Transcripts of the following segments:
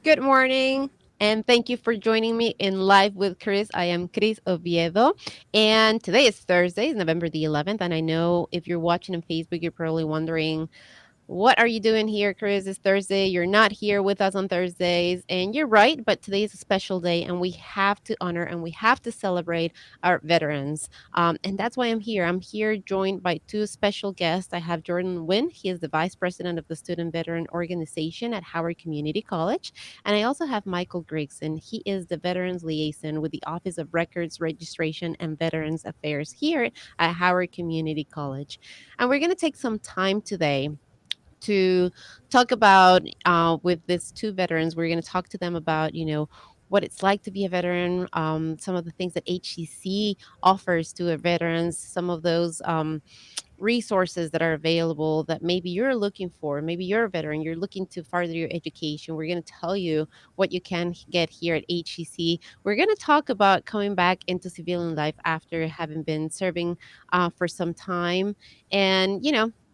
Good morning, and thank you for joining me in Live with Chris. I am Chris Oviedo, and today is Thursday, November the 11th. And I know if you're watching on Facebook, you're probably wondering, what are you doing here, Chris? It's Thursday. You're not here with us on Thursdays. And you're right, but today is a special day, and we have to honor and we have to celebrate our veterans. And that's why I'm here. I'm here joined by two special guests. I have Jordan Wynn. He is the vice president of the Student Veteran Organization at Howard Community College. And I also have Michael Grigson. He is the Veterans Liaison with the Office of Records, Registration, and Veterans Affairs here at Howard Community College. And we're going to take some time today to talk about with these two veterans. We're going to talk to them about, what it's like to be a veteran, some of the things that HCC offers to a veterans, some of those resources that are available that maybe you're looking for. Maybe you're a veteran, you're looking to further your education. We're going to tell you what you can get here at HCC. We're going to talk about coming back into civilian life after having been serving for some time, and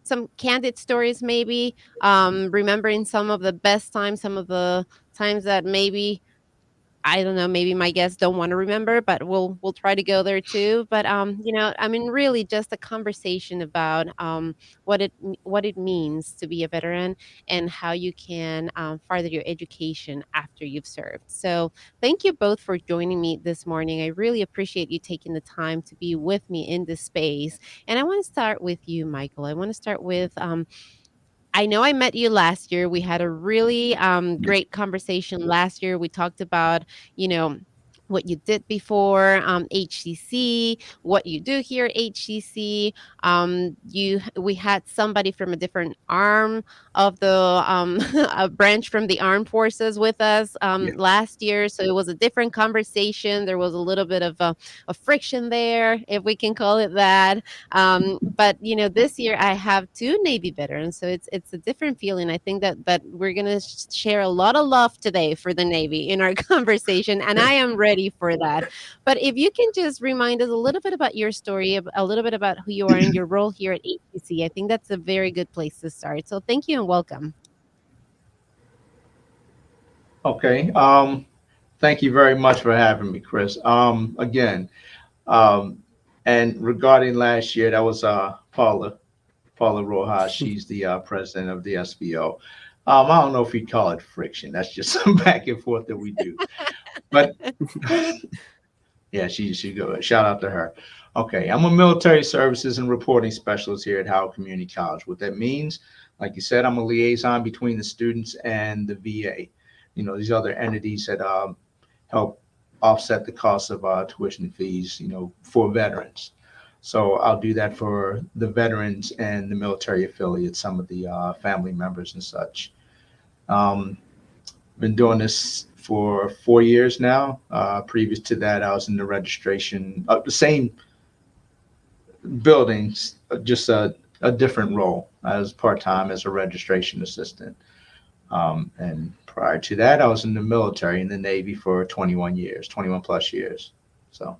some candid stories, maybe remembering some of the best times, some of the times that maybe, I don't know, maybe my guests don't want to remember, but we'll try to go there too. But I mean, really, just a conversation about what it means to be a veteran and how you can further your education after you've served. So, thank you both for joining me this morning. I really appreciate you taking the time to be with me in this space. And I want to start with you, Michael. I want to start with I know I met you last year. We had a really great conversation last year. We talked about, you know, what you did before HCC, what you do here at HCC. We had somebody from a different arm of the a branch from the armed forces with us Yeah. last year, so it was a different conversation. There was a little bit of a friction there, if we can call it that. But this year I have two Navy veterans, so it's a different feeling. I think that we're gonna share a lot of love today for the Navy in our conversation, and I am ready for that. But if you can just remind us a little bit about your story, a little bit about who you are and your role here at ATC, I think that's a very good place to start. So thank you and welcome. Okay. Thank you very much for having me, Chris. Again, um, and regarding last year, that was Paula Rojas. She's the president of the SBO. I don't know if we call it friction. That's just some back and forth that we do. But yeah, she go. Shout out to her. Okay, I'm a military services and reporting specialist here at Howard Community College. What that means, like you said, I'm a liaison between the students and the VA. These other entities that help offset the cost of tuition fees, for veterans. So I'll do that for the veterans and the military affiliates, some of the family members and such. Um, been doing this for 4 years now. Previous to that, I was in the registration, the same buildings, just a different role. I was part time as a registration assistant. And prior to that, I was in the military in the Navy for 21 years, 21 plus years. So,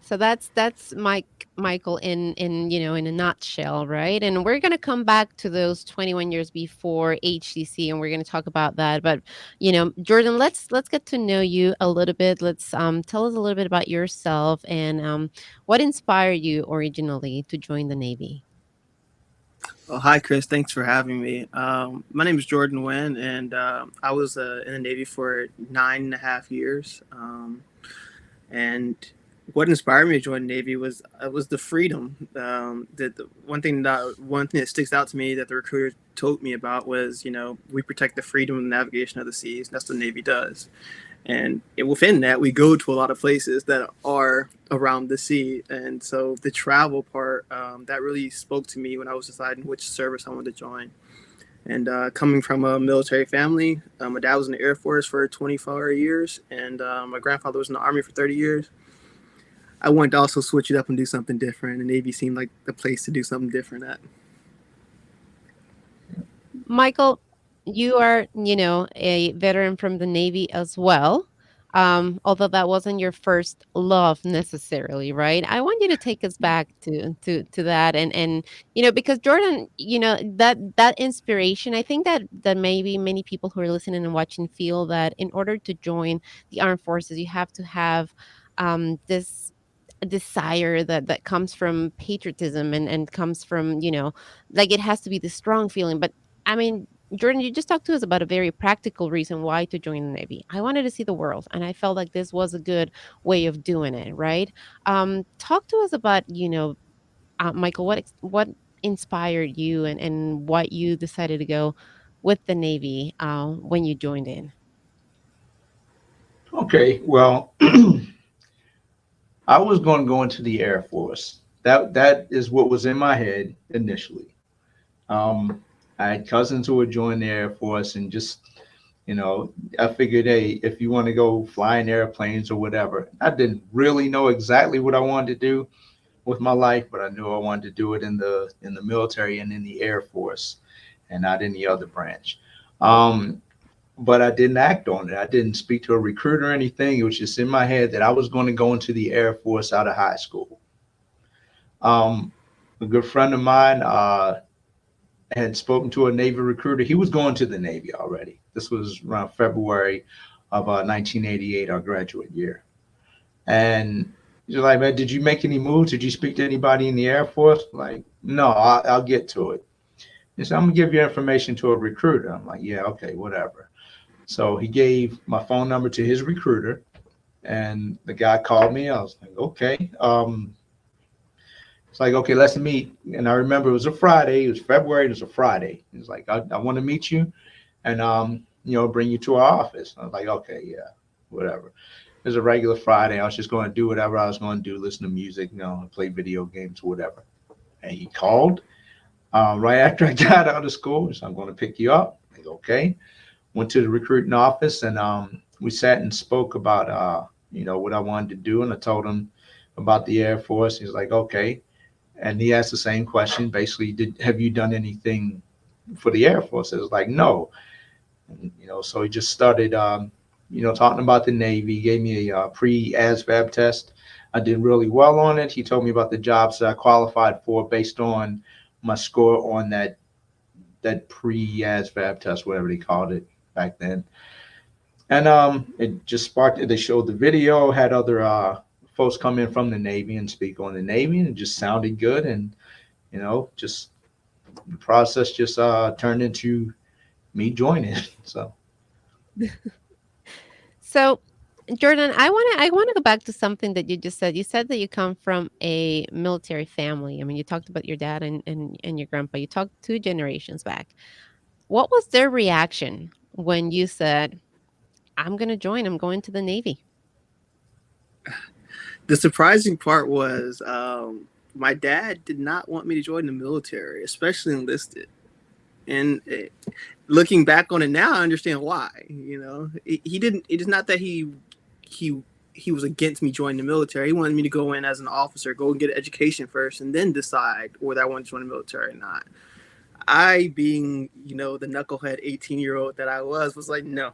So that's Michael in in a nutshell, right? And we're gonna come back to those 21 years before HCC, and we're gonna talk about that. But Jordan, let's get to know you a little bit. Let's tell us a little bit about yourself and what inspired you originally to join the Navy. Oh, hi, Chris. Thanks for having me. My name is Jordan Nguyen, and I was in the Navy for 9.5 years. And what inspired me to join the Navy was the freedom. One thing that sticks out to me that the recruiter told me about was, we protect the freedom and navigation of the seas. That's what the Navy does. And within that, we go to a lot of places that are around the sea. And so the travel part, that really spoke to me when I was deciding which service I wanted to join. And coming from a military family, my dad was in the Air Force for 24 years, and my grandfather was in the Army for 30 years. I wanted to also switch it up and do something different. And Navy seemed like the place to do something different at. Michael, you are, a veteran from the Navy as well. although that wasn't your first love necessarily, right? I want you to take us back to that, and because Jordan, that inspiration. I think that maybe many people who are listening and watching feel that in order to join the armed forces, you have to have this desire that comes from patriotism and comes from like it has to be the strong feeling. But I mean, Jordan, you just talked to us about a very practical reason why to join the Navy. I wanted to see the world, and I felt like this was a good way of doing it, right? Talk to us about Michael, what inspired you, and what you decided to go with the Navy when you joined in. Okay, well, I was going to go into the Air Force. That is what was in my head initially. Um, I had cousins who would join the Air Force, and just I figured, hey, if you want to go flying airplanes or whatever, I didn't really know exactly what I wanted to do with my life, but I knew I wanted to do it in the military and in the Air Force, and not any other branch. Um, but I didn't act on it. I didn't speak to a recruiter or anything. It was just in my head that I was going to go into the Air Force out of high school. Um, a good friend of mine had spoken to a Navy recruiter. He was going to the Navy already. This was around February of 1988, our graduate year. And he's like, man, did you make any moves? Did you speak to anybody in the Air Force? Like, no, I'll get to it. He said, I'm gonna give your information to a recruiter. I'm like, yeah, okay, whatever. So he gave my phone number to his recruiter, and the guy called me. I was like, okay. It's like, okay, let's meet. And I remember it was a Friday. It was February. It was a Friday. He's like, I want to meet you, and bring you to our office. I was like, okay, yeah, whatever. It was a regular Friday. I was just going to do whatever I was going to do, listen to music, play video games, whatever. And he called right after I got out of school. So I'm going to pick you up. Like, okay. Went to the recruiting office, and we sat and spoke about what I wanted to do, and I told him about the Air Force. He's like, okay, and he asked the same question, basically, did have you done anything for the Air Force? I was like, no. And, so he just started talking about the Navy. He gave me a pre-ASVAB test. I did really well on it. He told me about the jobs that I qualified for based on my score on that pre-ASVAB test, whatever they called it back then. And it just sparked it. They showed the video, had other folks come in from the Navy and speak on the Navy, and it just sounded good. And just the process just turned into me joining. So So, Jordan, I want to go back to something that you just said. You said that you come from a military family. I mean, you talked about your dad and your grandpa. You talked 2 generations back. What was their reaction when you said, "I'm going to join. I'm going to the Navy"? The surprising part was my dad did not want me to join the military, especially enlisted. And looking back on it now, I understand why. He didn't. It is not that he was against me joining the military. He wanted me to go in as an officer, go and get an education first, and then decide whether I want to join the military or not. I, being the knucklehead 18-year-old that I was like, no.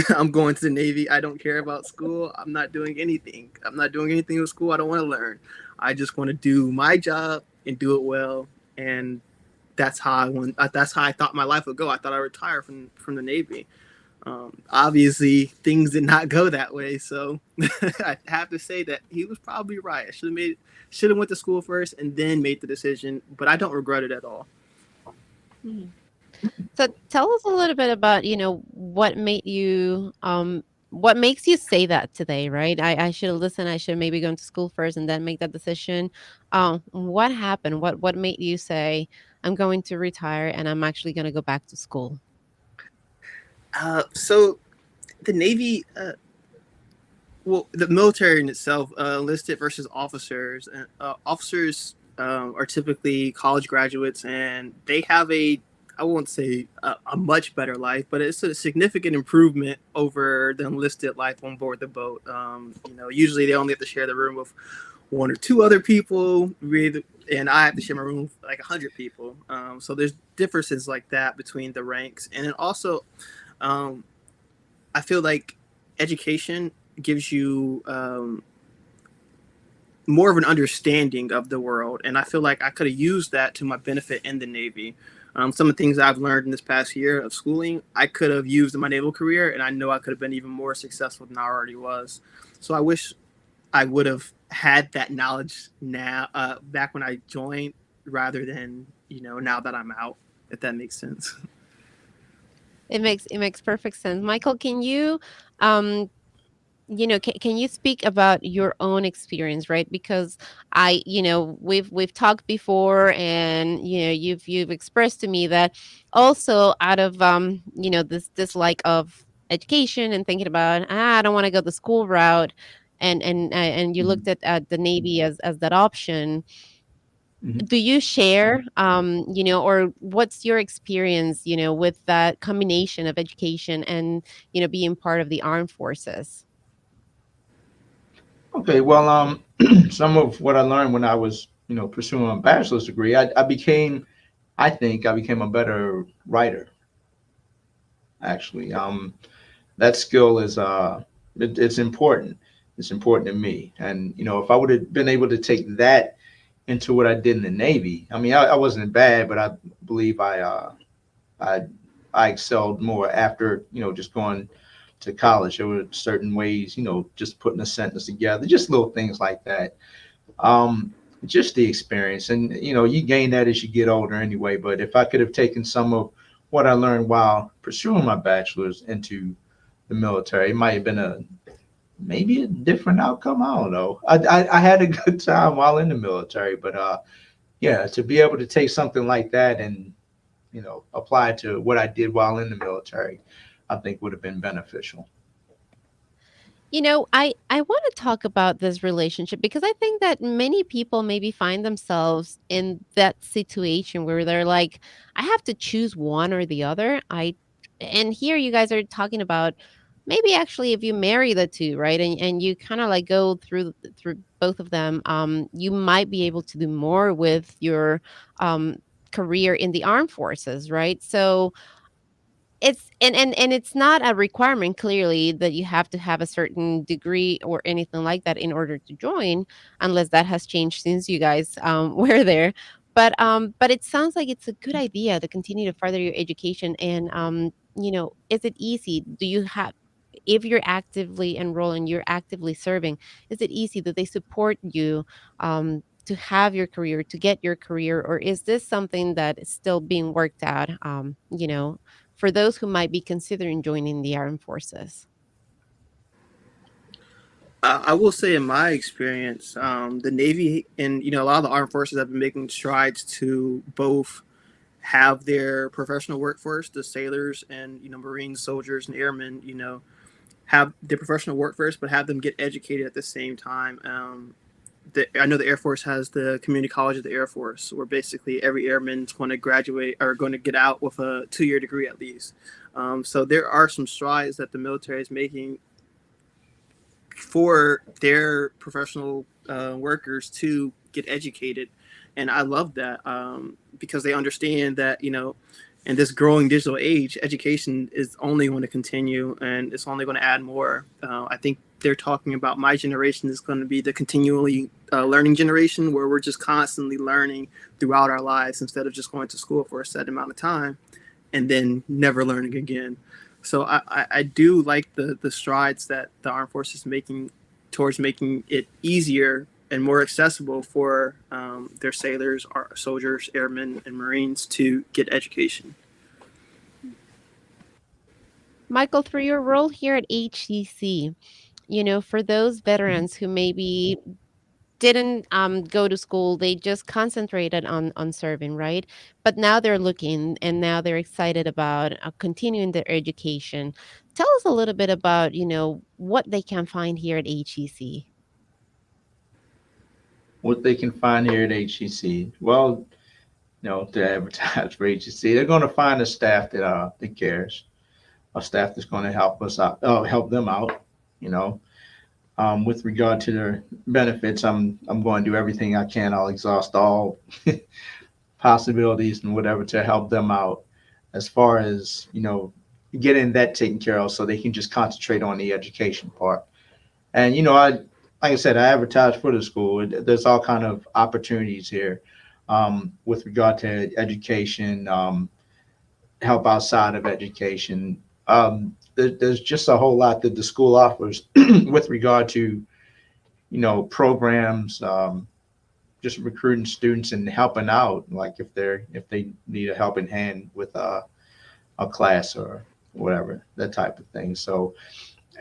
I'm going to the Navy. I don't care about school. I'm not doing anything. I'm not doing anything with school. I don't want to learn. I just want to do my job and do it well. And that's how I want. That's how I thought my life would go. I thought I'd retire from the Navy. Obviously, things did not go that way. So I have to say that he was probably right. I should have went to school first and then made the decision. But I don't regret it at all. Mhm. So tell us a little bit about, what makes you say that today, right? I should have listened. I should maybe go to school first and then make that decision. What happened? What made you say, I'm going to retire and I'm actually going to go back to school? So the Navy, the military in itself, enlisted versus officers. Officers are typically college graduates, and they have I won't say a much better life, but it's a significant improvement over the enlisted life on board the boat. Usually they only have to share the room with 1 or 2 other people, and I have to share my room with like 100 people. So there's differences like that between the ranks, and then also, I feel like education gives you more of an understanding of the world. And I feel like I could have used that to my benefit in the Navy. Some of the things I've learned in this past year of schooling, I could have used in my naval career, and I know I could have been even more successful than I already was. So I wish I would have had that knowledge now, back when I joined, rather than now that I'm out. If that makes sense. It makes perfect sense. Michael, can you um can you speak about your own experience, right? Because we've talked before, and you've expressed to me that also out of this dislike of education and thinking about, I don't want to go the school route, and you looked Mhm. at the Navy as that option. Mhm. Do you share or what's your experience with that combination of education and being part of the armed forces? Okay, well, some of what I learned when I was, pursuing my bachelor's degree, I think I became a better writer, actually. That skill it's important. It's important to me. And, if I would have been able to take that into what I did in the Navy, I mean, I wasn't bad, but I believe I, I excelled more after, just going to college. There were certain ways, just putting a sentence together, just little things like that. um, just the experience, and you gain that as you get older anyway. But if I could have taken some of what I learned while pursuing my bachelor's into the military, it might have been a maybe a different outcome. I don't know. I had a good time while in the military, but yeah, to be able to take something like that and apply it to what I did while in the military, I think would have been beneficial. I want to talk about this relationship because I think that many people maybe find themselves in that situation where they're like, I have to choose one or the other. And here you guys are talking about maybe actually if you marry the two, right? And you kind of like go through both of them, you might be able to do more with your um career in the armed forces, right? So and it's not a requirement clearly that you have to have a certain degree or anything like that in order to join, unless that has changed since you guys were there. But it sounds like it's a good idea to continue to further your education. And is it easy? Do you have, if you're actively enrolling, you're actively serving, is it easy that they support you to have your career, to get your career, or is this something that is still being worked out? For those who might be considering joining the armed forces? I will say, in my experience, the Navy and a lot of the armed forces have been making strides to both have their professional workforce, the sailors and Marines, soldiers, and airmen, have their professional workforce, but have them get educated at the same time. I know the Air Force has the Community College of the Air Force, where basically every airman is going to graduate or going to get out with a 2-year degree at least. So there are some strides that the military is making for their professional workers to get educated, and I love that, because they understand that in this growing digital age, education is only going to continue and it's only going to add more. I think they're talking about my generation is going to be the continually learning generation, where we're just constantly learning throughout our lives instead of just going to school for a set amount of time and then never learning again. So I do like the strides that the armed forces is making towards making it easier and more accessible for their sailors, our soldiers, airmen, and Marines to get education. Michael, through your role here at HCC, for those veterans who maybe didn't go to school, they just concentrated on serving, right? But now they're looking and now they're excited about continuing their education. Tell us a little bit about what they can find here at HEC. What they can find here at HEC, well, to advertise for HEC, they're going to find a staff that cares, a staff that's going to help us out, help them out. You know, with regard to their benefits, I'm going to do everything I can. I'll exhaust all possibilities and whatever to help them out as far as getting that taken care of, so they can just concentrate on the education part. And like I said, I advertise for the school. There's all kind of opportunities here with regard to education, help outside of education. There's just a whole lot that the school offers with regard to programs, just recruiting students and helping out, like if they need a helping hand with a class or whatever, that type of thing. So,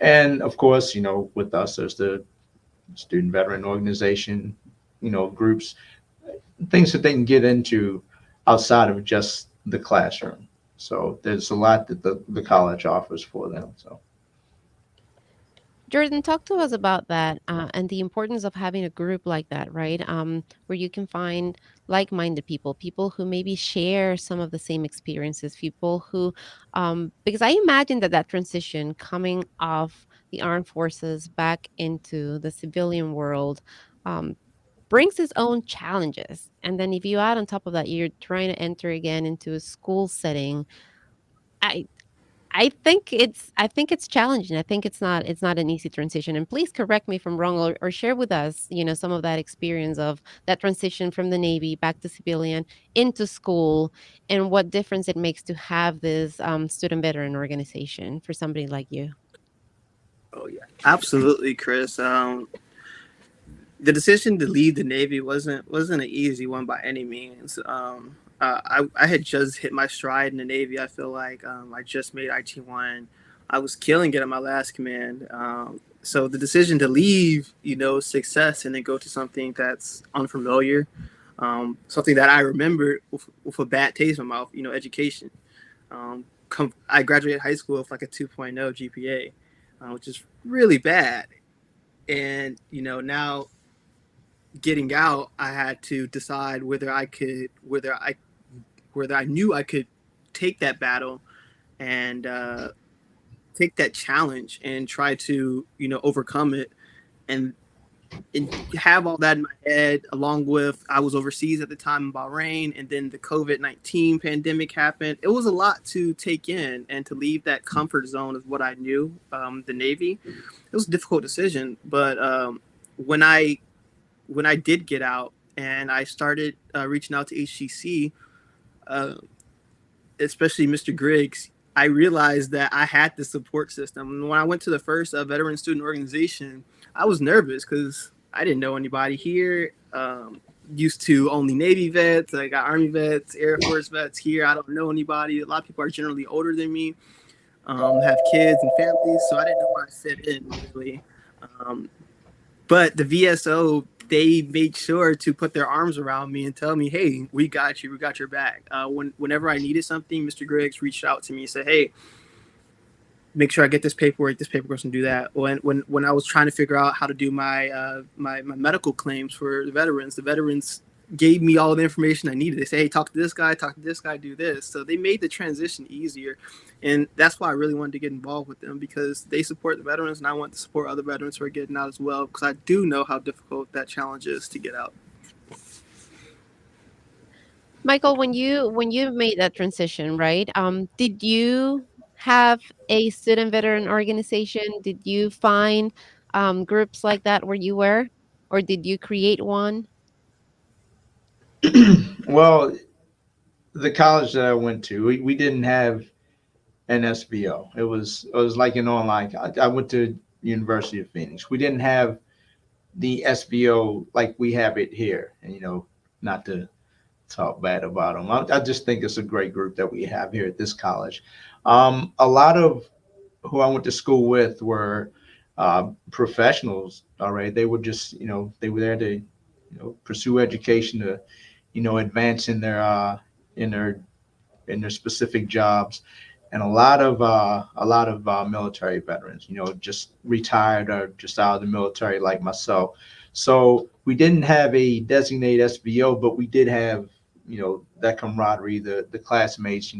and of course, with us, there's the student veteran organization, groups, things that they can get into outside of just the classroom. So there's a lot that the college offers for them. So Jordan, talk to us about that and the importance of having a group like that, right? Where you can find like minded people, people who maybe share some of the same experiences, people who, because I imagine that that transition coming off the armed forces back into the civilian world um, brings its own challenges. And then if you add on top of that, you're trying to enter again into a school setting. I I think it's challenging. I think it's not an easy transition. And please correct me if I'm wrong or share with us, some of that experience of that transition from the Navy back to civilian into school and what difference it makes to have this student veteran organization for somebody like you. Oh yeah, absolutely, Chris. The decision to leave the Navy wasn't an easy one by any means. I had just hit my stride in the Navy. I feel like I just made IT-1. I was killing it at my last command. So the decision to leave, success and then go to something that's unfamiliar, something that I remember with a bad taste in my mouth, education. I graduated high school with like a 2.0 GPA, which is really bad. And now getting out, I had to decide whether I knew I could take that battle and take that challenge and try to overcome it, and have all that in my head, along with I was overseas at the time in Bahrain, and then the COVID-19 pandemic happened. It was a lot to take in, and to leave that comfort zone of what I knew, the Navy. It was a difficult decision, but when I when I did get out and I started reaching out to HGC, uh, especially Mr. Griggs, I realized that I had the support system. And when I went to the first veteran student organization, I was nervous because I didn't know anybody here. Used to only Navy vets, I got Army vets, Air Force vets here. I don't know anybody. A lot of people are generally older than me, have kids and families, so I didn't know where I fit in really. Um, but the VSO, they made sure to put their arms around me and tell me, "Hey, we got you. We got your back." Whenever I needed something, Mr. Griggs reached out to me and said, "Hey, make sure I get this paperwork. This paperwork's gonna do that." When I was trying to figure out how to do my medical claims for the veterans gave me all the information I needed. They say, "Hey, talk to this guy, do this." So they made the transition easier, and that's why I really wanted to get involved with them, because they support the veterans, and I want to support other veterans who are getting out as well, because I do know how difficult that challenge is to get out. Michael, when you made that transition, right? Did you have a student veteran organization? Did you find groups like that where you were, or did you create one? well, the college that I went to, we didn't have an SBO. It was like an online. I went to University of Phoenix. We didn't have the SBO like we have it here, and not to talk bad about them. I just think it's a great group that we have here at this college. A lot of who I went to school with were professionals. All right, they were just they were there to pursue education to advance in their in their specific jobs, and a lot of military veterans, just retired or just out of the military like myself. So we didn't have a designated SBO, but we did have that camaraderie, the classmates.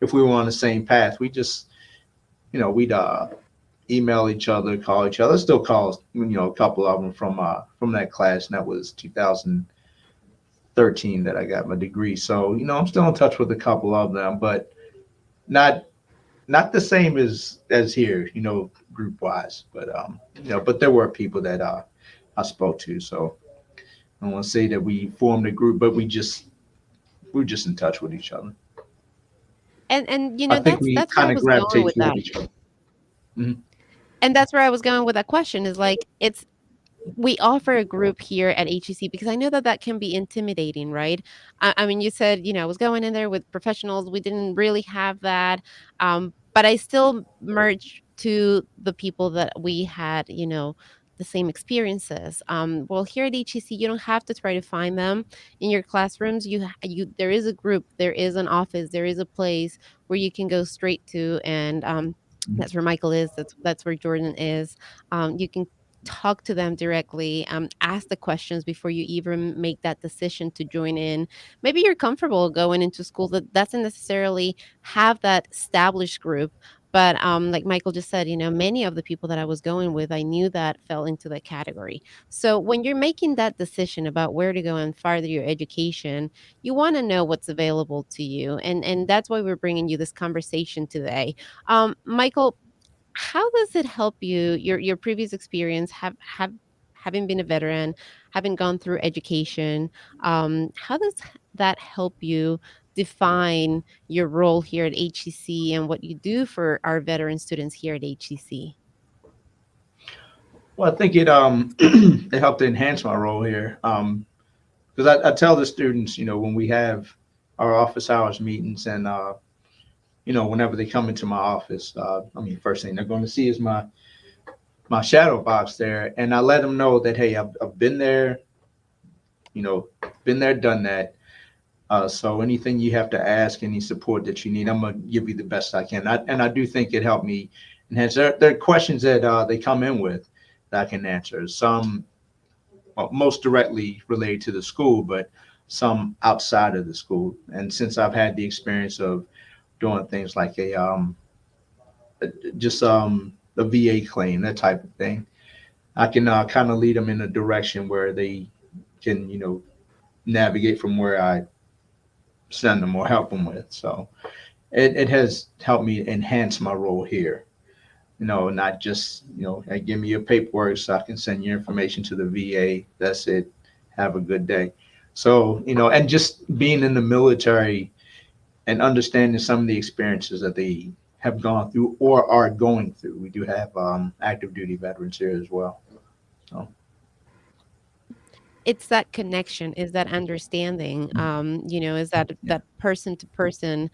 If we were on the same path, we just we'd email each other, call each other. I still call a couple of them from that class, and that was 2013 that I got my degree. So I'm still in touch with a couple of them, but not not the same as here, group wise, but but there were people that I spoke to. So I don't want to say that we formed a group, but we're just in touch with each other. And I think that's we where I kind of was going gravitate with toward that. each other. Mhm. And that's where I was going with that question is like it's we offer a group here at HEC because I know that that can be intimidating, right? I mean, you said, I was going in there with professionals. We didn't really have that. But I still merged to the people that we had, the same experiences. Well, here at HEC, you don't have to try to find them in your classrooms. There is a group, there is an office, there is a place where you can go straight to, and that's where Michael is. That's where Jordan is. You can talk to them directly, ask the questions before you even make that decision to join in. Maybe you're comfortable going into school that doesn't necessarily have that established group, but like Michael just said, many of the people that I was going with, I knew that fell into that category. So when you're making that decision about where to go and further your education, you want to know what's available to you, and that's why we're bringing you this conversation today. Michael, how does it help you, your previous experience, having been a veteran, having gone through education, how does that help you define your role here at HEC and what you do for our veteran students here at HEC? Well, I think it it helped to enhance my role here. Because I tell the students, when we have our office hours meetings and whenever they come into my office, I mean, first thing they're going to see is my shadow box there, and I let them know that hey, I've been there, been there, done that. So anything you have to ask, any support that you need, I'm gonna give you the best I can. And I do think it helped me enhance. There are questions that they come in with that I can answer. Some most directly related to the school, but some outside of the school. And since I've had the experience of doing things like just a VA claim, that type of thing, I can kind of lead them in a direction where they can, navigate from where I send them or help them with. So it has helped me enhance my role here. Not just, hey, give me your paperwork so I can send your information to the VA. That's it. Have a good day. So, and just being in the military and understanding some of the experiences that they have gone through or are going through. We do have active duty veterans here as well. So, It's that connection, is that understanding, is that person to person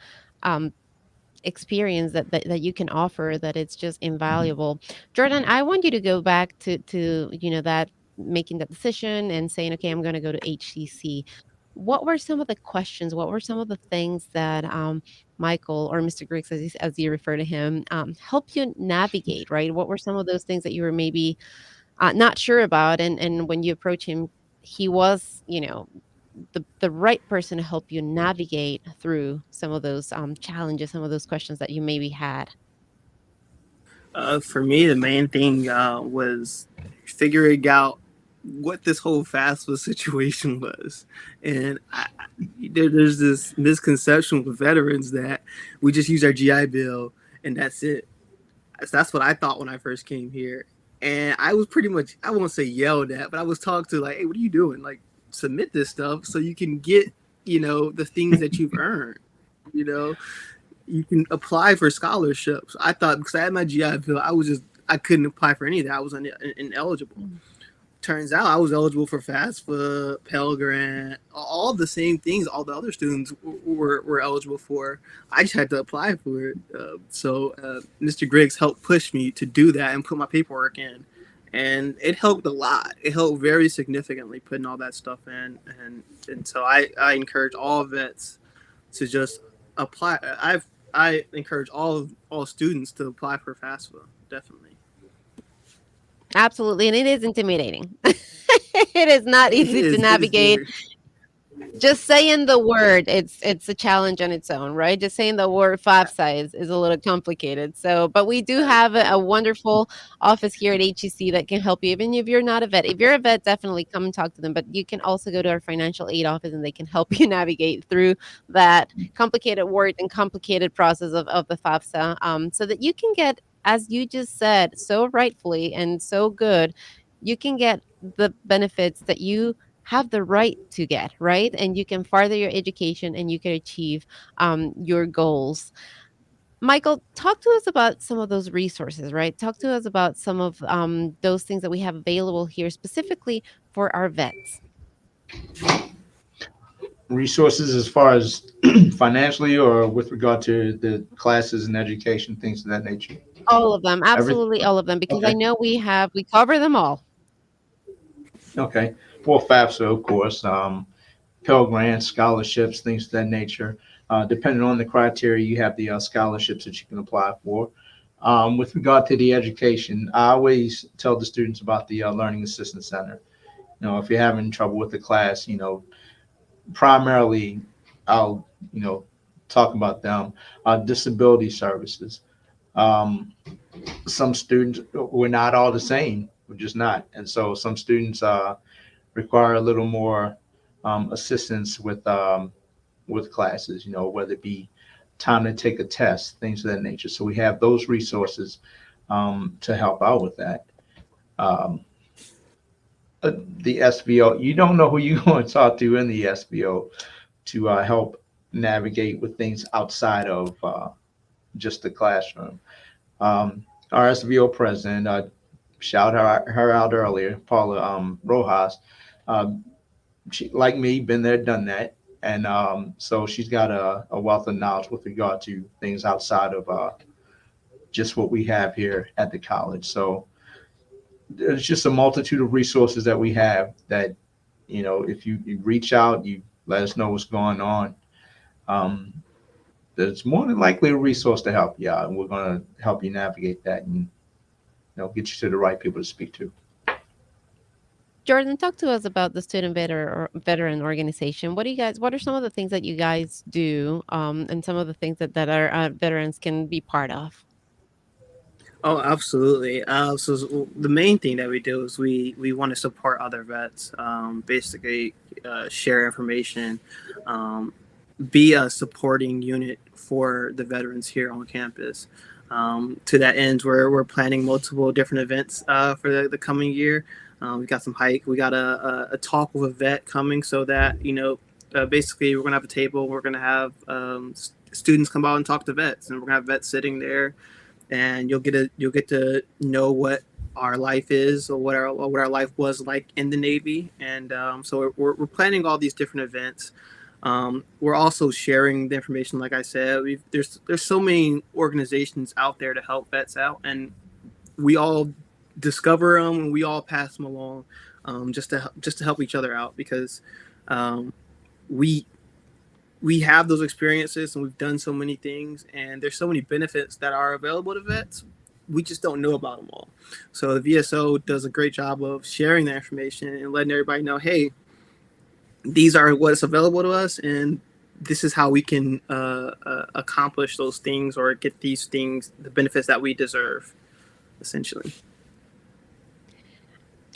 experience that you can offer, that it's just invaluable. Jordan, I want you to go back to that, making that decision and saying, okay, I'm going to go to HCC. What were some of the questions, what were some of the things that Michael, or Mr. Griggs, as you refer to him, helped you navigate, right? What were some of those things that you were maybe not sure about, and when you approach him, he was, the right person to help you navigate through some of those challenges, some of those questions that you maybe had? For me, the main thing was figuring out what this whole FAFSA situation was. And there's this misconception with veterans that we just use our GI Bill and that's it. So that's what I thought when I first came here. And I was pretty much, I won't say yelled at, but I was talked to like, hey, what are you doing? Like, submit this stuff so you can get, the things that you've earned, you know? You can apply for scholarships. I thought because I had my GI Bill, I couldn't apply for any of that. I was ineligible. Turns out I was eligible for FAFSA, Pell Grant, all the same things all the other students were eligible for. I just had to apply for it. So Mr. Griggs helped push me to do that and put my paperwork in. And it helped a lot. It helped very significantly putting all that stuff in. And so I encourage all vets to just apply. I encourage all students to apply for FAFSA, definitely. Absolutely, and it is intimidating. It is not It easy to is navigate. very, Just saying the word, it's a challenge on its own, right? Just saying the word FAFSA is a little complicated. So, but we do have a wonderful office here at HEC that can help you, even if you're not a vet. If you're a vet, definitely come and talk to them. But you can also go to our financial aid office, and they can help you navigate through that complicated word and complicated process of the FAFSA, so that you can get, as you just said, so rightfully and so good, you can get the benefits that you have the right to get, right? And you can further your education and you can achieve your goals. Michael, talk to us about some of those resources, right? Talk to us about some of those things that we have available here specifically for our vets. Resources as far as financially or with regard to the classes and education, things of that nature. All of them, Everything. absolutely all of them, because I Okay. know we cover them all. Okay. For FAFSA, of course, Pell Grants, scholarships, things of that nature. Depending on the criteria, you have the scholarships that you can apply for. With regard to the education, I always tell the students about the Learning Assistance Center. If you're having trouble with the class, primarily I'll, talk about them. Disability services. Um, some students, we're not all the same. We're just not. And so some students require a little more assistance with classes, whether it be time to take a test, things of that nature. So we have those resources to help out with that. Um, the SBO, you don't know who you're going to talk to in the SBO to help navigate with things outside of just the classroom. Our SBO president, shout her out earlier, Paula Rojas. Um, she, like me, been there, done that, and so she's got a wealth of knowledge with regard to things outside of just what we have here at the college. So there's just a multitude of resources that we have that, if you reach out, you let us know what's going on. Um, there's more than likely a resource to help you out, and we're going to help you navigate that and get you to the right people to speak to. Jordan, talk to us about the student veteran organization. What are some of the things that you guys do, and some of the things that our veterans can be part of? Oh, absolutely. So the main thing that we do is we want to support other vets, basically share information, um, be a supporting unit for the veterans here on campus. To that end, we're planning multiple different events for the coming year. We got some hike. We got a talk with a vet coming, so that basically we're gonna have a table. We're gonna have students come out and talk to vets, and we're gonna have vets sitting there, and you'll get to know what our life is, or what our life was like in the Navy. And so we're planning all these different events. We're also sharing the information. Like I said, there's so many organizations out there to help vets out, and we all discover them and we all pass them along, just to help each other out, because um, we we have those experiences and we've done so many things, and there's so many benefits that are available to vets. We just don't know about them all. So the VSO does a great job of sharing that information and letting everybody know, hey, these are what's available to us, and this is how we can accomplish those things, or get these things, the benefits that we deserve, essentially.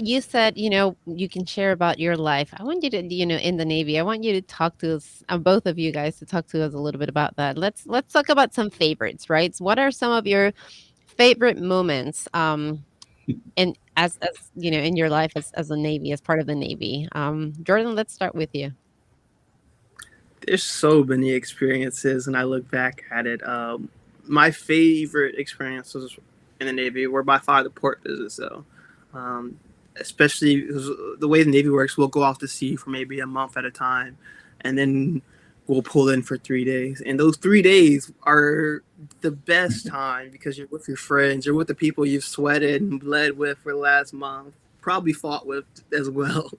You said, you can share about your life. I want you to, in the Navy, I want you to talk to us, both of you guys, to talk to us a little bit about that. Let's talk about some favorites, right? So what are some of your favorite moments, and as in your life as a Navy, as part of the Navy? Jordan, let's start with you. There's so many experiences, and I look back at it. My favorite experiences in the Navy were by far the port visits, though. Um, Especially because the way the Navy works, we'll go off to sea for maybe a month at a time, and then we'll pull in for 3 days. And those 3 days are the best time, because you're with your friends, you're with the people you've sweated and bled with for the last month, probably fought with as well.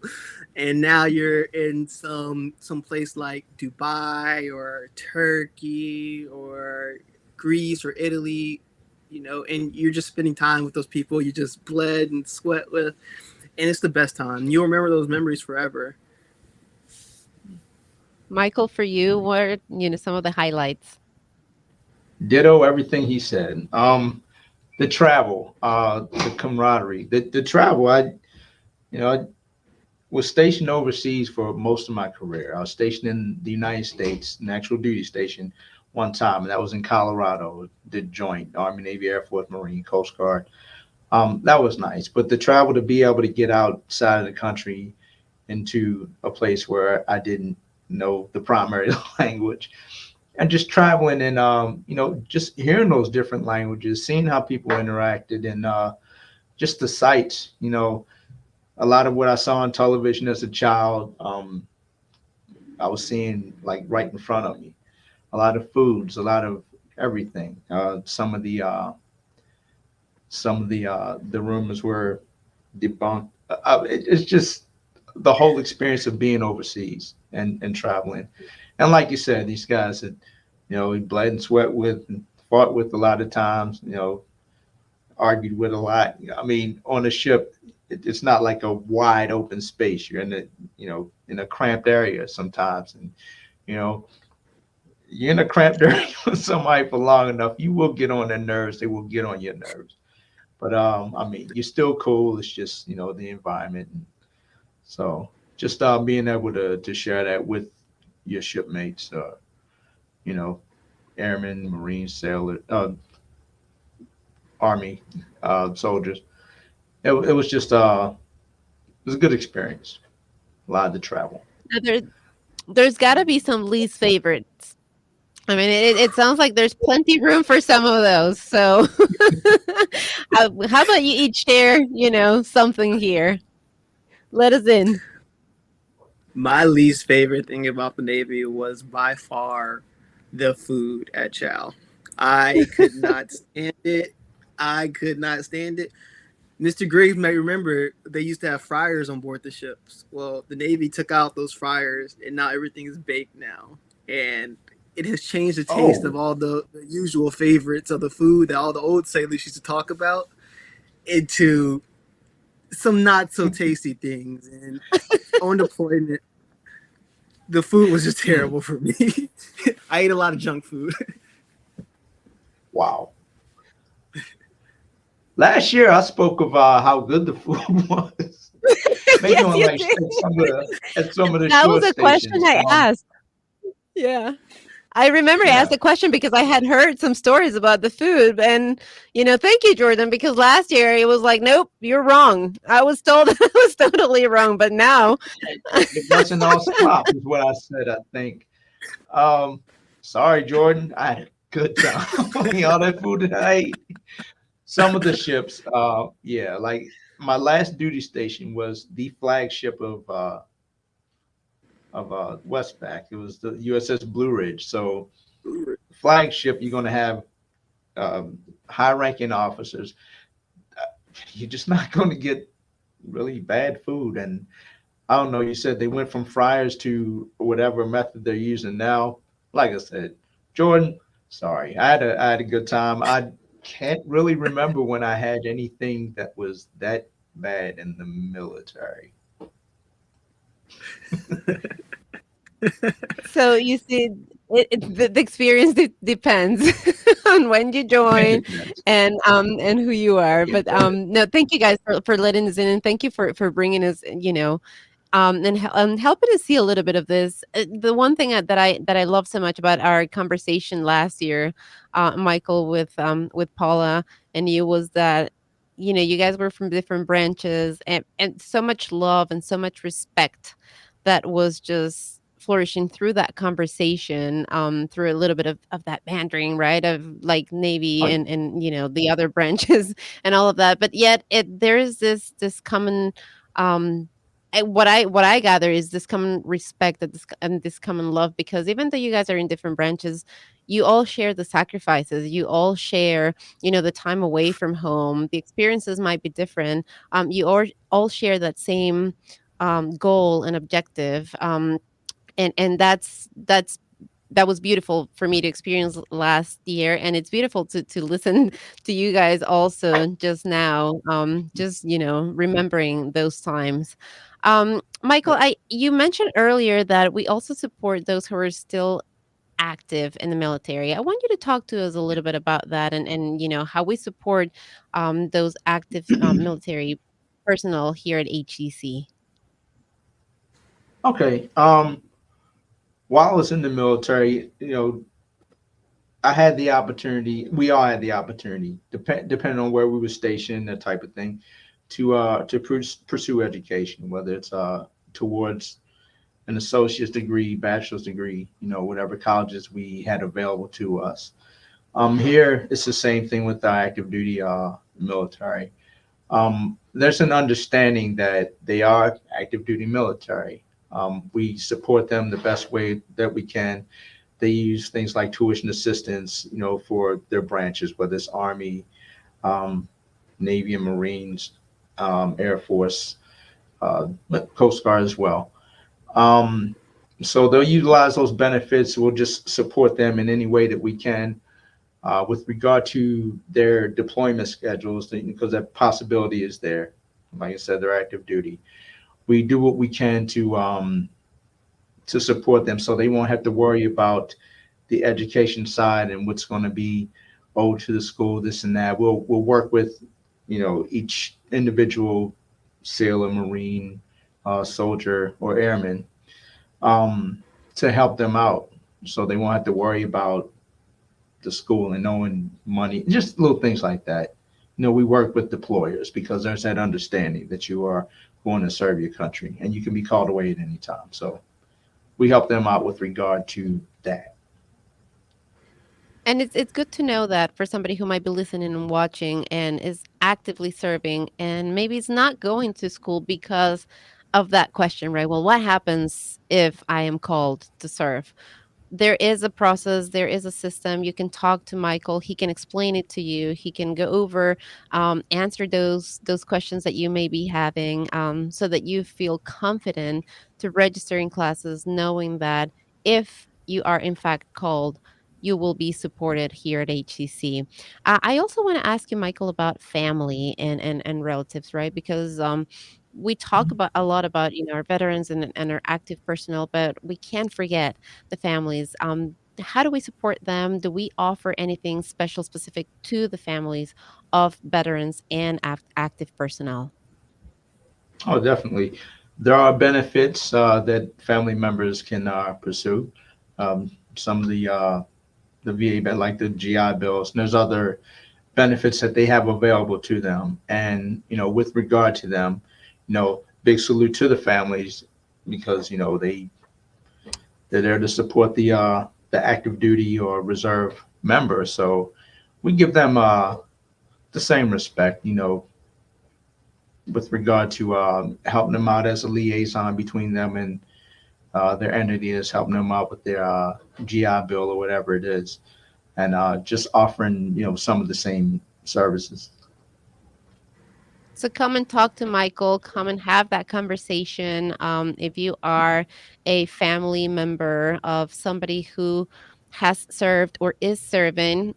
And now you're in some place like Dubai or Turkey or Greece or Italy, and you're just spending time with those people you just bled and sweat with, and it's the best time. You'll remember those memories forever. Michael, for you, what are, some of the highlights? Ditto everything he said. The travel, the camaraderie, the travel. I was stationed overseas for most of my career. I was stationed in the United States, natural duty station, one time, and that was in Colorado. Did joint Army, Navy, Air Force, Marine, Coast Guard. That was nice, but the travel to be able to get outside of the country into a place where I didn't know the primary language, and just traveling and just hearing those different languages, seeing how people interacted, and just the sights. A lot of what I saw on television as a child, I was seeing like right in front of me. A lot of foods, a lot of everything. Some of the rumors were debunked. It's just the whole experience of being overseas and traveling. And like you said, these guys that we bled and sweat with and fought with a lot of times. Argued with a lot. I mean, on a ship, it's not like a wide open space. You're in a cramped area sometimes, and you know, you're in a cramped area with somebody for long enough, you will get on their nerves. They will get on your nerves. But I mean, you're still cool. It's just the environment. And so just being able to share that with your shipmates, you know, airmen, Marines, sailor, Army soldiers. It was just it was a good experience. A lot of the travel. Now, there's got to be some least favorites. I mean, it sounds like there's plenty room for some of those. So, how about you each share, something here? Let us in. My least favorite thing about the Navy was by far the food at Chow. I could not stand it. I could not stand it. Mr. Graves may remember they used to have fryers on board the ships. Well, the Navy took out those fryers, and now everything is baked now. And it has changed the taste of Oh, all the usual favorites of the food that all the old sailors used to talk about into some not so tasty things. And on deployment, the food was just hmm, terrible for me. I ate a lot of junk food. wow. Last year I spoke of how good the food was. Maybe Yes, on you like did. at some of the That was shore a question stations. I asked. Yeah. I remember I asked Yeah. the question because I had heard some stories about the food. And, thank you, Jordan, because last year it was like, nope, you're wrong. I was told I was totally wrong. But now, It wasn't all slop, is what I said. I think. Um, Sorry, Jordan. I had a good time. All that food that I ate. Some of the ships, yeah, like my last duty station was the flagship of Westpac. It was the USS Blue Ridge. So flagship, you're going to have high-ranking officers. You're just not going to get really bad food. And I don't know. You said they went from fryers to whatever method they're using now. Like I said, Jordan. Sorry, I had a good time. I can't really remember when I had anything that was that bad in the military. so you see, the experience depends on when you It join depends. and who you are. It But does. no, thank you guys for letting us in, and thank you for bringing us, and helping us see a little bit of this. The one thing that I love so much about our conversation last year, Michael, with Paula and you, was that you guys were from different branches, and so much love and so much respect that was just flourishing through that conversation, through a little bit of that bantering, right, of like Navy Oh, yeah. and the other branches and all of that. But yet there is this common, what I gather is this common respect, and this common love, because even though you guys are in different branches, you all share the sacrifices, you all share, the time away from home. The experiences might be different. You all share that same goal and objective. And that was beautiful for me to experience last year, and it's beautiful to listen to you guys also just now, just remembering those times. Michael, I you mentioned earlier that we also support those who are still active in the military. I want you to talk to us a little bit about that, and how we support those active military personnel here at HEC. Okay. While I was in the military, I had the opportunity. We all had the opportunity, depending on where we were stationed, that type of thing, to pursue education, whether it's towards an associate's degree, bachelor's degree, whatever colleges we had available to us. Here it's the same thing with the active duty military. There's an understanding that they are active duty military. We support them the best way that we can. They use things like tuition assistance, for their branches, whether it's Army, um, Navy and Marines, Air Force, Coast Guard as well. Um, so they'll utilize those benefits. We'll just support them in any way that we can. With regard to their deployment schedules, because that possibility is there. Like I said, they're active duty. We do what we can to support them, so they won't have to worry about the education side and what's going to be owed to the school, this and that. We'll work with each individual sailor, marine, soldier, or airman, um, to help them out, so they won't have to worry about the school and knowing money, just little things like that. We work with deployers because there's that understanding that you are going to serve your country and you can be called away at any time. So we help them out with regard to that. And it's good to know that for somebody who might be listening and watching and is actively serving and maybe is not going to school because of that question, right? Well, what happens if I am called to serve? There is a process, there is a system. You can talk to Michael. He can explain it to you. He can go over, answer those questions that you may be having, so that you feel confident to register in classes, knowing that if you are in fact called, you will be supported here at HCC. I also want to ask you, Michael, about family and relatives, right? Because we talk about a lot about our veterans and our active personnel, but we can't forget the families. How do we support them? Do we offer anything special specific to the families of veterans and active personnel? Oh, definitely. There are benefits that family members can pursue. Some of the VA, like the GI Bills, and there's other benefits that they have available to them. And with regard to them, big salute to the families because they're there to support the active duty or reserve members. So we give them the same respect, with regard to helping them out as a liaison between them and their entity is helping them out with their GI Bill or whatever it is, and just offering some of the same services. So come and talk to Michael. Come and have that conversation. If you are a family member of somebody who has served or is serving,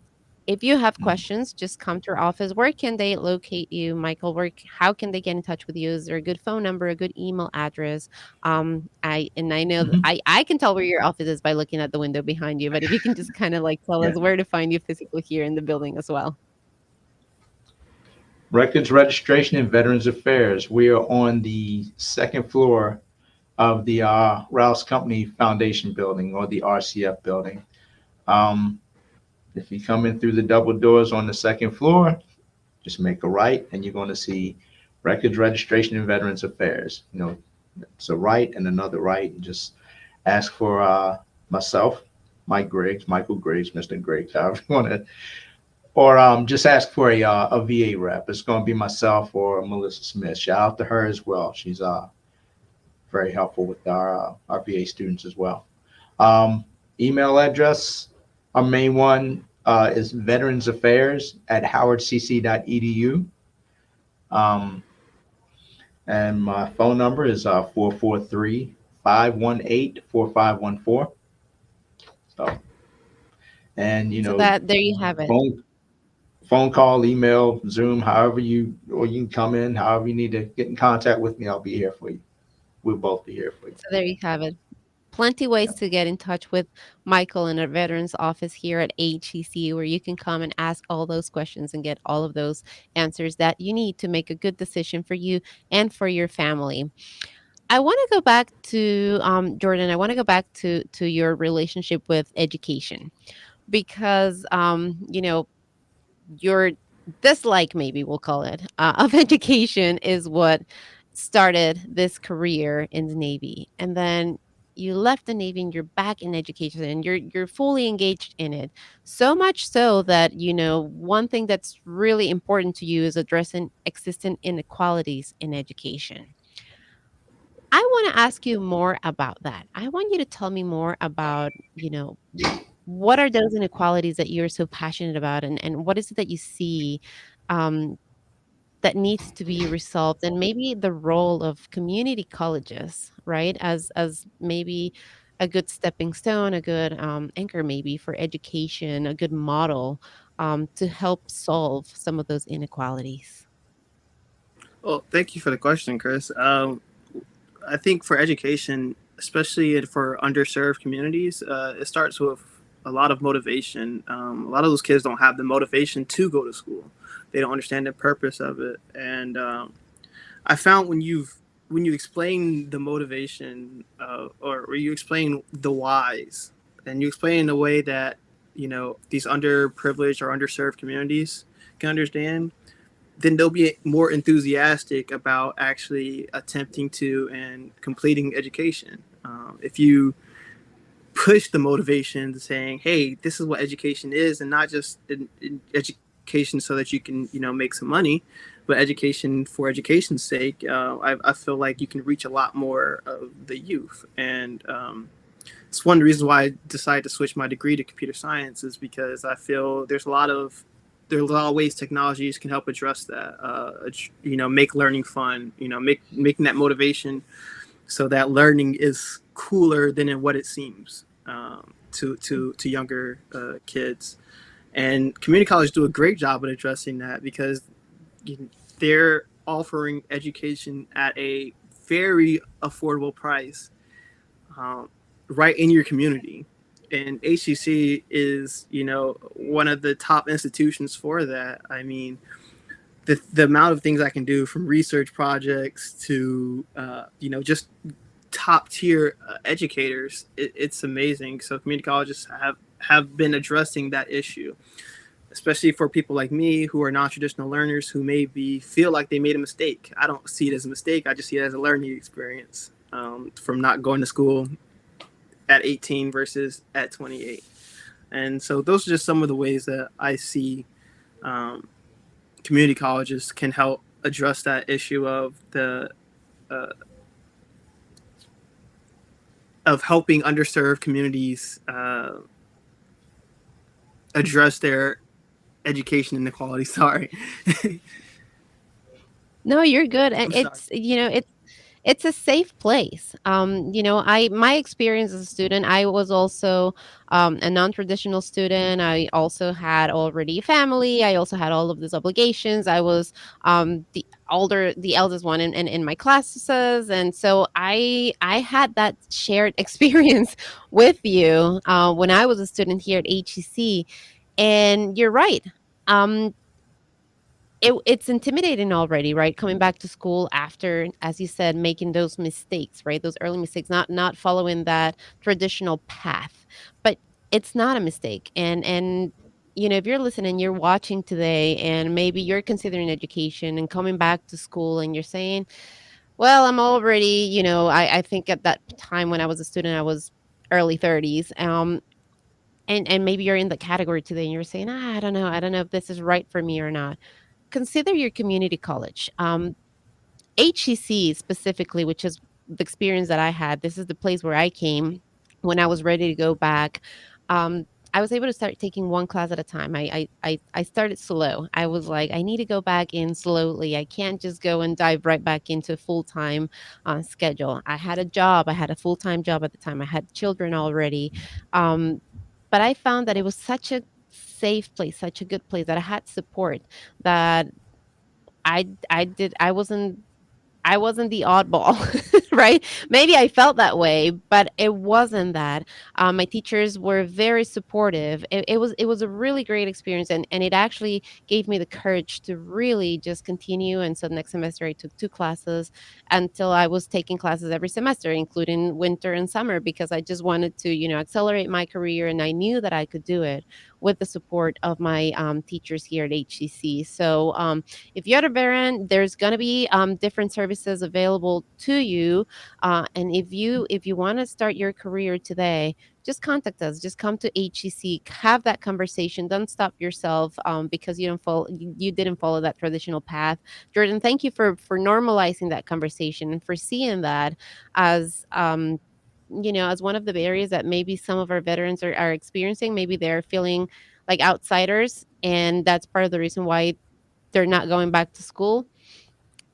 if you have questions, just come to our office. Where can they locate you, Michael? How can they get in touch with you? Is there a good phone number, a good email address? I know that Mhm. I can tell where your office is by looking at the window behind you. But if you can just kind of like tell Yeah. us where to find you physically here in the building as well. Records Registration and Veterans Affairs. We are on the second floor of the Rouse Company Foundation building, or the RCF building. Um, if you come in through the double doors on the second floor, just make a right and you're going to see Records Registration and Veterans Affairs. It's a right and another right. And just ask for myself, Mike Griggs, Michael Griggs, Mr. Griggs, however you want to, or just ask for a VA rep. It's going to be myself or Melissa Smith. Shout out to her as well. She's very helpful with our VA students as well. Um, Email address, our main one is veteransaffairs@howardcc.edu. Um, and my phone number is 443 So, and So that there you have it. phone phone call, email, Zoom, however you, or you can come in, however you need to get in contact with me, I'll be here for you. we'll both be here for you. So there you have it. Plenty ways to get in touch with Michael in our veterans office here at HEC, where you can come and ask all those questions and get all of those answers that you need to make a good decision for you and for your family. I want to go back to Jordan. I want to go back to your relationship with education because your dislike, maybe we'll call it, of education is what started this career in the Navy. And then you left the Navy and you're back in education and you're fully engaged in it. So much so that, one thing that's really important to you is addressing existing inequalities in education. I want to ask you more about that. I want you to tell me more about, what are those inequalities that you're so passionate about, and what is it that you see um, that needs to be resolved, and maybe the role of community colleges, right, as maybe a good stepping stone, a good anchor maybe for education, a good model to help solve some of those inequalities. Well, thank you for the question, Chris. I think for education, especially for underserved communities, it starts with a lot of motivation. A lot of those kids don't have the motivation to go to school. They don't understand the purpose of it. And I found when you explain the motivation or you explain the whys, and you explain in a way that these underprivileged or underserved communities can understand, then they'll be more enthusiastic about actually attempting to and completing education. If you push the motivation to saying, "Hey, this is what education is," and not just in education so that you can make some money, but education for education's sake, I feel like you can reach a lot more of the youth. And it's one of the reasons why I decided to switch my degree to computer science, is because I feel there's a lot of ways technologies can help address that. Make learning fun. Making that motivation so that learning is cooler than in what it seems to younger kids. And community colleges do a great job at addressing that, because they're offering education at a very affordable price, right in your community. And HCC is, one of the top institutions for that. I mean, the amount of things I can do, from research projects to, just top tier educators, it's amazing. So community colleges have been addressing that issue, especially for people like me who are non-traditional learners who maybe feel like they made a mistake. I don't see it as a mistake. I just see it as a learning experience, from not going to school at 18 versus at 28. And so those are just some of the ways that I see community colleges can help address that issue of the of helping underserved communities address their education inequality. Sorry. No, you're good. And I'm sorry. it's a safe place. I my experience as a student, I was also a non-traditional student. I also had already a family. I also had all of these obligations. I was the eldest one in my classes, and so I had that shared experience with you when I was a student here at HEC. And you're right. Um, it's intimidating already, right? Coming back to school after, as you said, making those mistakes, right? Those early mistakes, not following that traditional path. But it's not a mistake. And if you're listening, you're watching today, and maybe you're considering education and coming back to school, and you're saying, well, I'm already, I think at that time when I was a student, I was early 30s. And maybe you're in the category today and you're saying, I don't know if this is right for me or not. Consider your community college. HEC specifically, which is the experience that I had, this is the place where I came when I was ready to go back. I was able to start taking one class at a time. I started slow. I was like, I need to go back in slowly. I can't just go and dive right back into full time schedule. I had a job. I had a full time job at the time. I had children already. Um, but I found that it was such a safe place, such a good place, that I had support, that I wasn't I wasn't the oddball, right? Maybe I felt that way, but it wasn't that. My teachers were very supportive. It was a really great experience, and it actually gave me the courage to really just continue. And so next semester, I took two classes until I was taking classes every semester, including winter and summer, because I just wanted to, accelerate my career, and I knew that I could do it with the support of my teachers here at HCC. So if you're a veteran, there's going to be different services available to you. And if you want to start your career today, just contact us. Just come to HEC, have that conversation. Don't stop yourself because you didn't follow that traditional path. Jordan, thank you for normalizing that conversation and for seeing that as as one of the barriers that maybe some of our veterans are experiencing. Maybe they're feeling like outsiders, and that's part of the reason why they're not going back to school.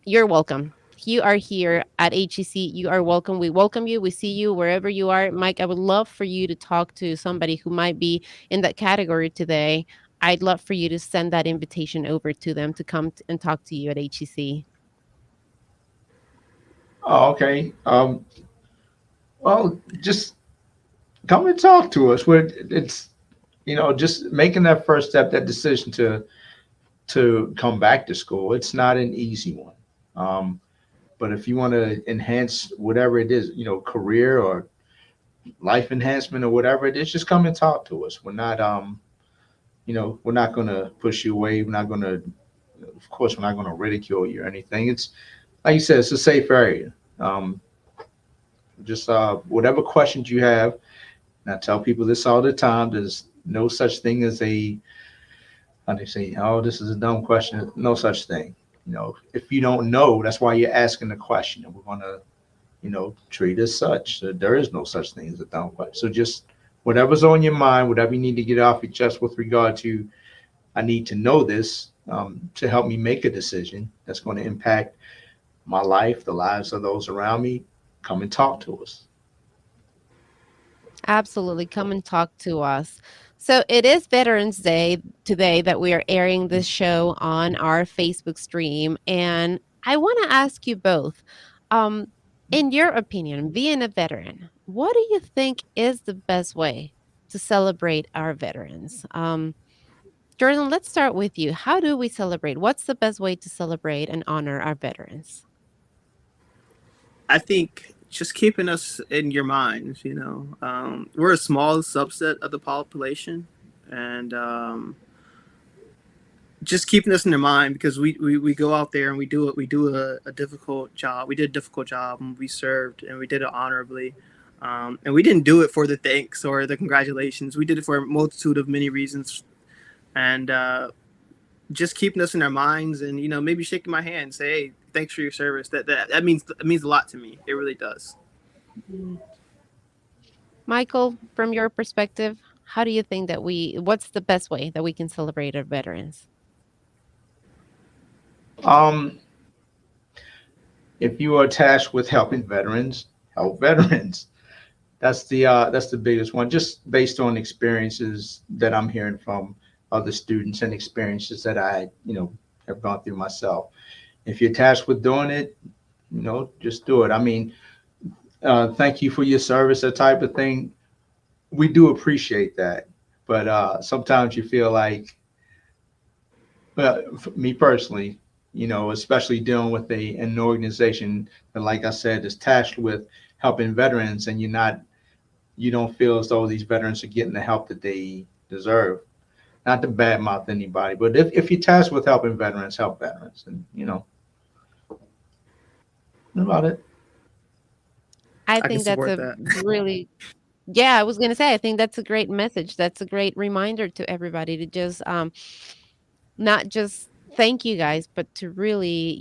You're welcome. You are here at HEC. You are welcome. We welcome you. We see you wherever you are. Mike, I would love for you to talk to somebody who might be in that category today. I'd love for you to send that invitation over to them to come and talk to you at HEC. Oh, okay. Well, just come and talk to us. It's just making that first step, that decision to come back to school. It's not an easy one. Um, but if you want to enhance whatever it is, career or life enhancement or whatever it is, just come and talk to us. We're not going to push you away. We're not going to, of course, we're not going to ridicule you or anything. It's like you said, it's a safe area. Um, just whatever questions you have. And I tell people this all the time. There's no such thing as how they say, oh, this is a dumb question. No such thing. If you don't know, that's why you're asking the question. And we're going to, treat as such. So there is no such thing as a dumb question. So just whatever's on your mind, whatever you need to get off your chest with regard to, I need to know this to help me make a decision that's going to impact my life, the lives of those around me. Come and talk to us. Absolutely. Come and talk to us. So it is Veterans Day today that we are airing this show on our Facebook stream. And I want to ask you both, um, in your opinion, being a veteran, what do you think is the best way to celebrate our veterans? Jordan, let's start with you. How do we celebrate? What's the best way to celebrate and honor our veterans? I think just keeping us in your minds. We're a small subset of the population, and just keeping us in their mind because we go out there and we do a difficult job. We did a difficult job and we served and we did it honorably. And we didn't do it for the thanks or the congratulations. We did it for a multitude of many reasons. And just keeping us in our minds and, maybe shaking my hand and say, hey, thanks for your service. That means a lot to me. It really does. Michael, from your perspective, how do you think what's the best way that we can celebrate our veterans? Um, if you are tasked with helping veterans, help veterans. That's the biggest one. Just based on experiences that I'm hearing from other students and experiences that I have gone through myself. If you're tasked with doing it, just do it. I mean, thank you for your service, that type of thing. We do appreciate that, but sometimes you feel like, well, for me personally, especially dealing with an organization that, like I said, is tasked with helping veterans, and you don't feel as though these veterans are getting the help that they deserve. Not to badmouth anybody, but if you're tasked with helping veterans, help veterans, and about it. I I can think that's support a that. really Yeah, I was gonna say, I think that's a great message. That's a great reminder to everybody to just not just thank you guys, but to really,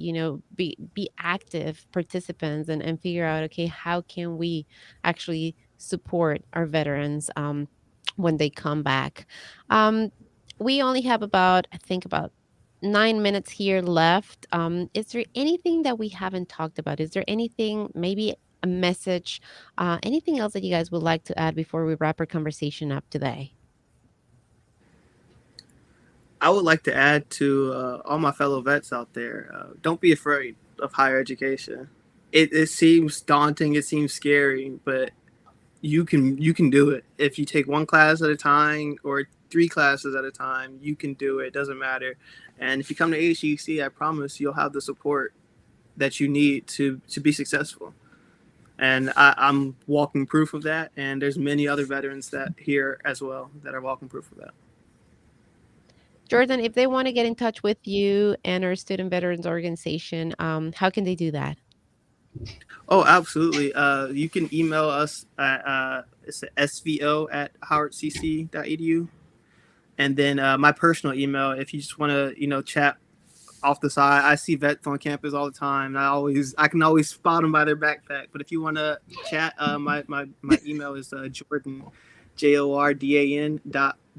be active participants and figure out, okay, how can we actually support our veterans when they come back. Um, we only have I think about 9 minutes here left. Is there anything that we haven't talked about? Is there anything, maybe a message, anything else that you guys would like to add before we wrap our conversation up today? I would like to add to all my fellow vets out there, don't be afraid. of higher education. It seems daunting, it seems scary, but you can do it if you take one class at a time or three classes at a time. You can do it. It doesn't matter. And if you come to HCC, I promise you'll have the support that you need to be successful. And I'm walking proof of that. And there's many other veterans that here as well that are walking proof of that. Jordan, if they want to get in touch with you and our Student Veterans Organization, how can they do that? Oh, absolutely. You can email us at it's svo@howardcc.edu. And then my personal email, if you just want to, chat off the side. I see vets on campus all the time. I can always spot them by their backpack. But if you want to chat, my email is Jordan, JORDAN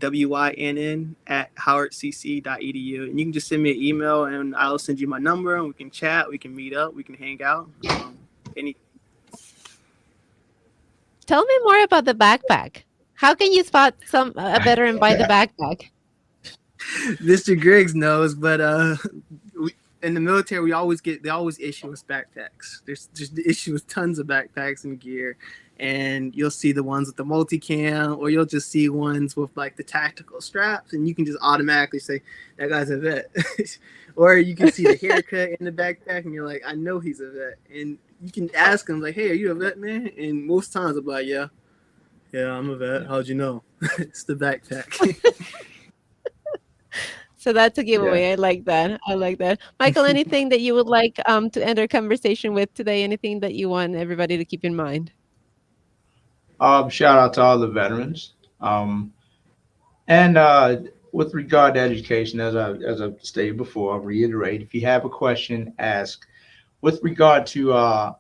.WINN @howardcc.edu. And you can just send me an email and I'll send you my number and we can chat, we can meet up, we can hang out. Anything. Tell me more about the backpack. How can you spot a veteran by the backpack? Mr. Griggs knows, but in the military, they always issue us backpacks. There's the issue with tons of backpacks and gear, and you'll see the ones with the multicam, or you'll just see ones with like the tactical straps, and you can just automatically say that guy's a vet. Or you can see the haircut in the backpack, and you're like, I know he's a vet. And you can ask him like, hey, are you a vet, man? And most times I'm like, yeah, I'm a vet. How'd you know? It's the backpack. So that's a giveaway. Yeah. I like that. Michael, anything that you would like to end our conversation with today? Anything that you want everybody to keep in mind? Shout out to all the veterans. And with regard to education, as I stated before, I'll reiterate, if you have a question, ask. With regard to I'm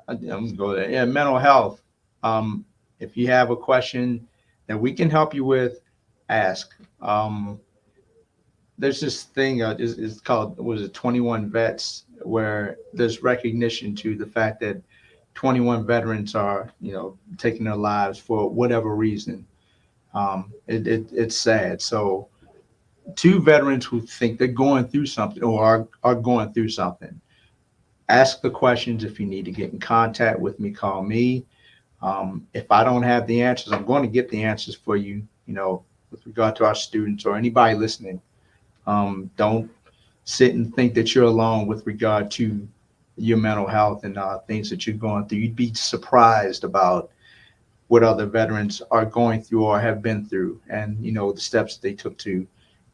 gonna go there. Yeah, mental health. If you have a question that we can help you with, ask. There's this thing, it's called, 21 Vets, where there's recognition to the fact that 21 veterans are, taking their lives for whatever reason. It's sad. So 2 veterans who think they're going through something or are going through something, ask the questions. If you need to get in contact with me, call me. If I don't have the answers, I'm going to get the answers for you, with regard to our students or anybody listening. Don't sit and think that you're alone with regard to your mental health and things that you're going through. You'd be surprised about what other veterans are going through or have been through, and the steps they took to,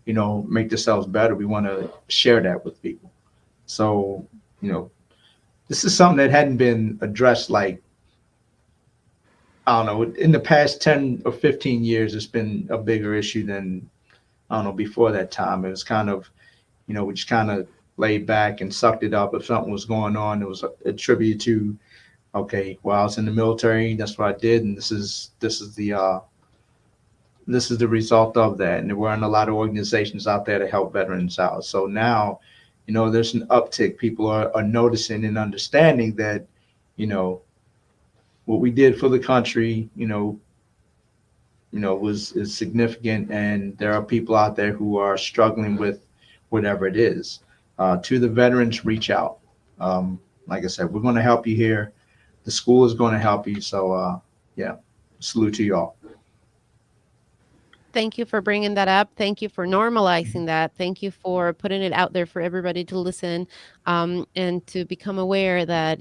make themselves better. We want to share that with people. So, this is something that hadn't been addressed, like, I don't know, in the past 10 or 15 years. It's been a bigger issue than, I don't know, before that time. It was kind of, we just kind of laid back and sucked it up. If something was going on, it was attributed to, okay, well, I was in the military, that's what I did, and this is the result of that. And there weren't a lot of organizations out there to help veterans out. So now, there's an uptick. People are noticing and understanding that, what we did for the country, is significant, and there are people out there who are struggling with whatever it is. To the veterans, reach out. Like I said, we're going to help you here. The school is going to help you. So, salute to y'all. Thank you for bringing that up. Thank you for normalizing that. Thank you for putting it out there for everybody to listen, and to become aware that,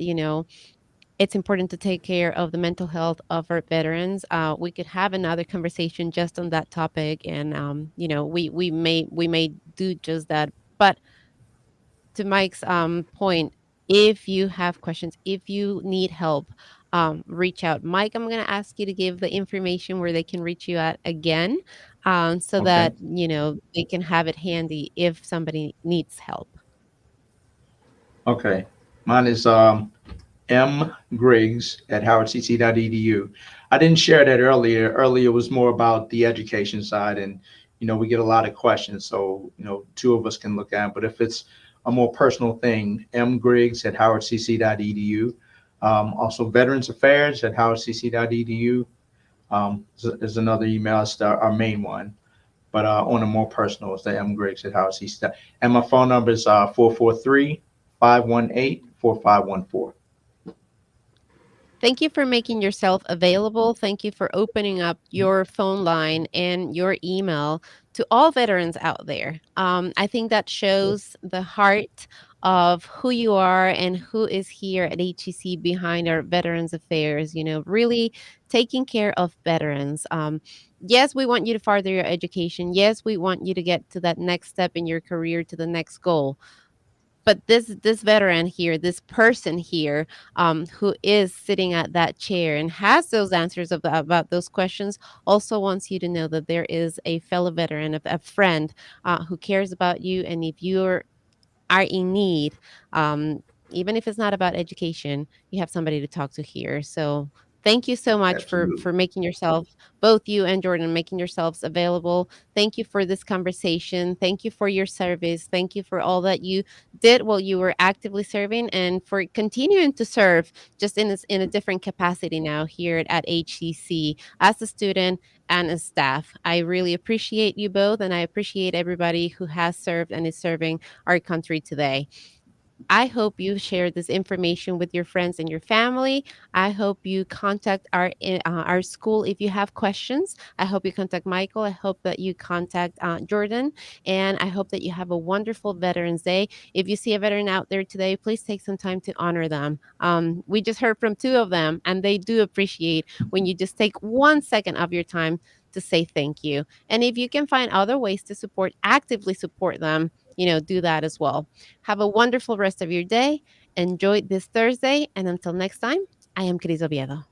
it's important to take care of the mental health of our veterans. We could have another conversation just on that topic, and we may do just that. But to Mike's point, if you have questions, if you need help, reach out. Mike, I'm going to ask you to give the information where they can reach you at again, so Okay. that they can have it handy if somebody needs help. Okay. Mine is mgriggs@howardcc.edu. I didn't share that earlier. Earlier was more about the education side, and we get a lot of questions, so 2 of us can look at it. But if it's a more personal thing, mgriggs@howardcc.edu. Also, Veterans Affairs at howardcc.edu. There's another email. It's our main one. But on a more personal, it's the mgriggs@howardcc. And my phone number is 443 518-4514. Thank you for making yourself available. Thank you for opening up your phone line and your email to all veterans out there. I think that shows the heart of who you are and who is here at HEC behind our Veterans Affairs, really taking care of veterans. Yes, we want you to further your education. Yes, we want you to get to that next step in your career, to the next goal, but this veteran here, this person here, who is sitting at that chair and has those answers about those questions, also wants you to know that there is a fellow veteran, a friend, who cares about you. And if you're are in need, even if it's not about education, you have somebody to talk to here. So thank you so much Absolutely. for making yourself, both you and Jordan, making yourselves available. Thank you for this conversation. Thank you for your service. Thank you for all that you did while you were actively serving, and for continuing to serve just in a different capacity now here at HCC as a student and as staff. I really appreciate you both, and I appreciate everybody who has served and is serving our country today. I hope you share this information with your friends and your family. I hope you contact our school if you have questions. I hope you contact Michael. I hope that you contact Jordan, and I hope that you have a wonderful Veterans Day. If you see a veteran out there today, please take some time to honor them. We just heard from two of them, and they do appreciate when you just take 1 second of your time to say thank you. And if you can find other ways to actively support them, do that as well. Have a wonderful rest of your day. Enjoy this Thursday. And until next time, I am Cris Oviedo.